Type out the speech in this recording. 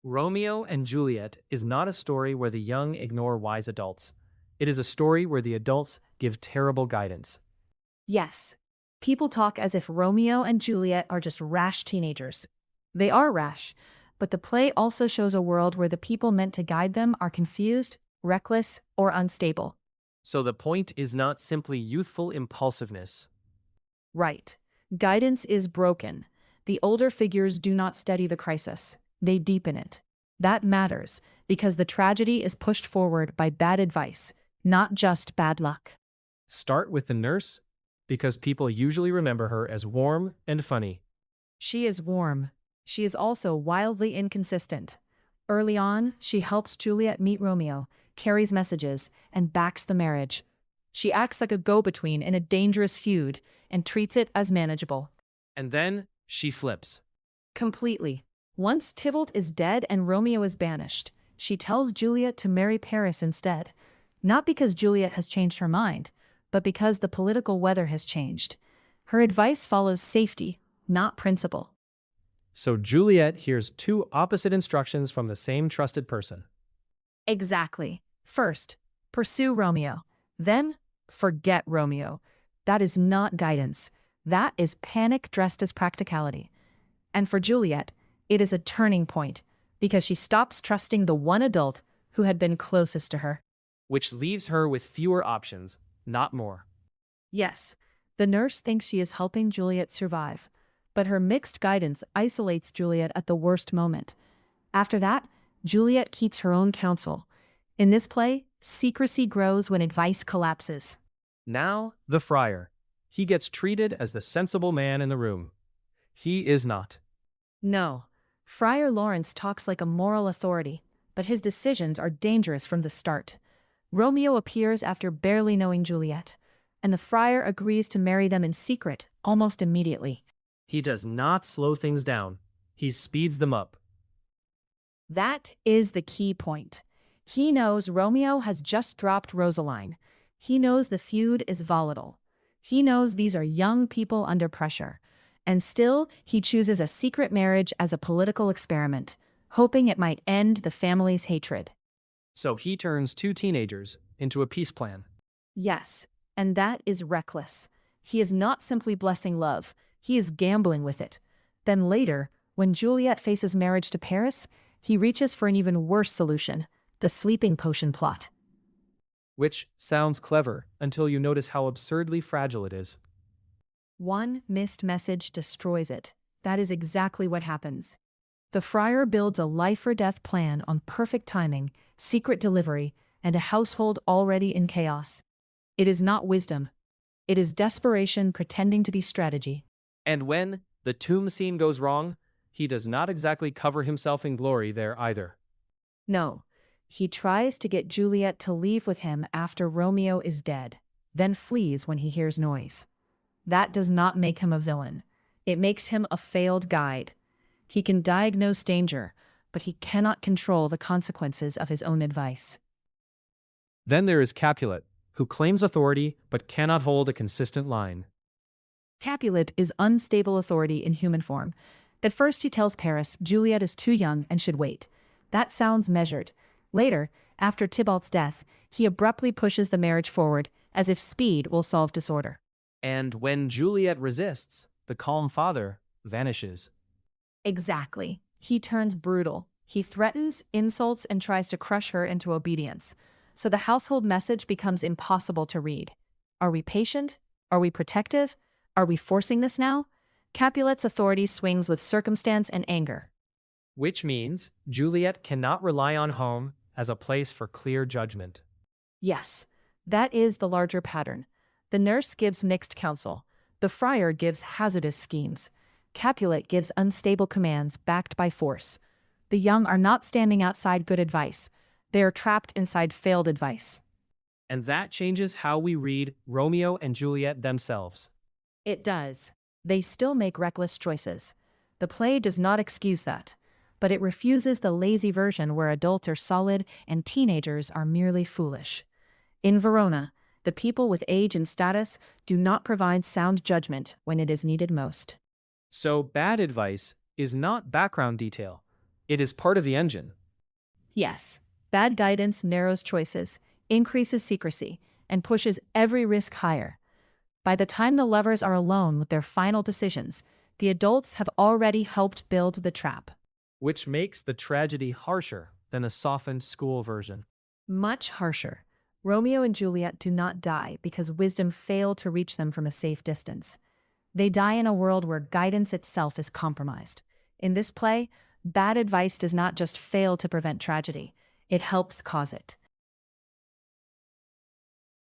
Romeo and Juliet is not a story where the young ignore wise adults. It is a story where the adults give terrible guidance. Yes. People talk as if Romeo and Juliet are just rash teenagers. They are rash, but the play also shows a world where the people meant to guide them are confused, reckless, or unstable. So the point is not simply youthful impulsiveness. Right. Guidance is broken. The older figures do not steady the crisis. They deepen it. That matters, because the tragedy is pushed forward by bad advice, not just bad luck. Start with the nurse, because people usually remember her as warm and funny. She is warm. She is also wildly inconsistent. Early on, she helps Juliet meet Romeo, carries messages, and backs the marriage. She acts like a go-between in a dangerous feud and treats it as manageable. And then she flips. Completely. Once Tybalt is dead and Romeo is banished, she tells Juliet to marry Paris instead. Not because Juliet has changed her mind, but because the political weather has changed. Her advice follows safety, not principle. So Juliet hears two opposite instructions from the same trusted person. Exactly. First, pursue Romeo. Then, forget Romeo. That is not guidance. That is panic dressed as practicality. And for Juliet, it is a turning point, because she stops trusting the one adult who had been closest to her. Which leaves her with fewer options, not more. Yes, the nurse thinks she is helping Juliet survive, but her mixed guidance isolates Juliet at the worst moment. After that, Juliet keeps her own counsel. In this play, secrecy grows when advice collapses. Now, the friar. He gets treated as the sensible man in the room. He is not. No, Friar Lawrence talks like a moral authority, but his decisions are dangerous from the start. Romeo appears after barely knowing Juliet, and the friar agrees to marry them in secret almost immediately. He does not slow things down. He speeds them up. That is the key point. He knows Romeo has just dropped Rosaline. He knows the feud is volatile. He knows these are young people under pressure. And still, he chooses a secret marriage as a political experiment, hoping it might end the family's hatred. So he turns two teenagers into a peace plan. Yes, and that is reckless. He is not simply blessing love, he is gambling with it. Then later, when Juliet faces marriage to Paris, he reaches for an even worse solution, the sleeping potion plot. Which sounds clever until you notice how absurdly fragile it is. One missed message destroys it. That is exactly what happens. The friar builds a life-or-death plan on perfect timing, secret delivery, and a household already in chaos. It is not wisdom. It is desperation pretending to be strategy. And when the tomb scene goes wrong, he does not exactly cover himself in glory there either. No, he tries to get Juliet to leave with him after Romeo is dead, then flees when he hears noise. That does not make him a villain. It makes him a failed guide. He can diagnose danger, but he cannot control the consequences of his own advice. Then there is Capulet, who claims authority but cannot hold a consistent line. Capulet is unstable authority in human form. At first he tells Paris Juliet is too young and should wait. That sounds measured. Later, after Tybalt's death, he abruptly pushes the marriage forward, as if speed will solve disorder. And when Juliet resists, the calm father vanishes. Exactly. He turns brutal. He threatens, insults, and tries to crush her into obedience. So the household message becomes impossible to read. Are we patient? Are we protective? Are we forcing this now? Capulet's authority swings with circumstance and anger. Which means Juliet cannot rely on home as a place for clear judgment. Yes, that is the larger pattern. The nurse gives mixed counsel. The friar gives hazardous schemes. Capulet gives unstable commands backed by force. The young are not standing outside good advice. They are trapped inside failed advice. And that changes how we read Romeo and Juliet themselves. It does. They still make reckless choices. The play does not excuse that, but it refuses the lazy version where adults are solid and teenagers are merely foolish. In Verona, the people with age and status do not provide sound judgment when it is needed most. So bad advice is not background detail. It is part of the engine. Yes, bad guidance narrows choices, increases secrecy, and pushes every risk higher. By the time the lovers are alone with their final decisions, the adults have already helped build the trap. Which makes the tragedy harsher than the softened school version. Much harsher. Romeo and Juliet do not die because wisdom failed to reach them from a safe distance. They die in a world where guidance itself is compromised. In this play, bad advice does not just fail to prevent tragedy, it helps cause it.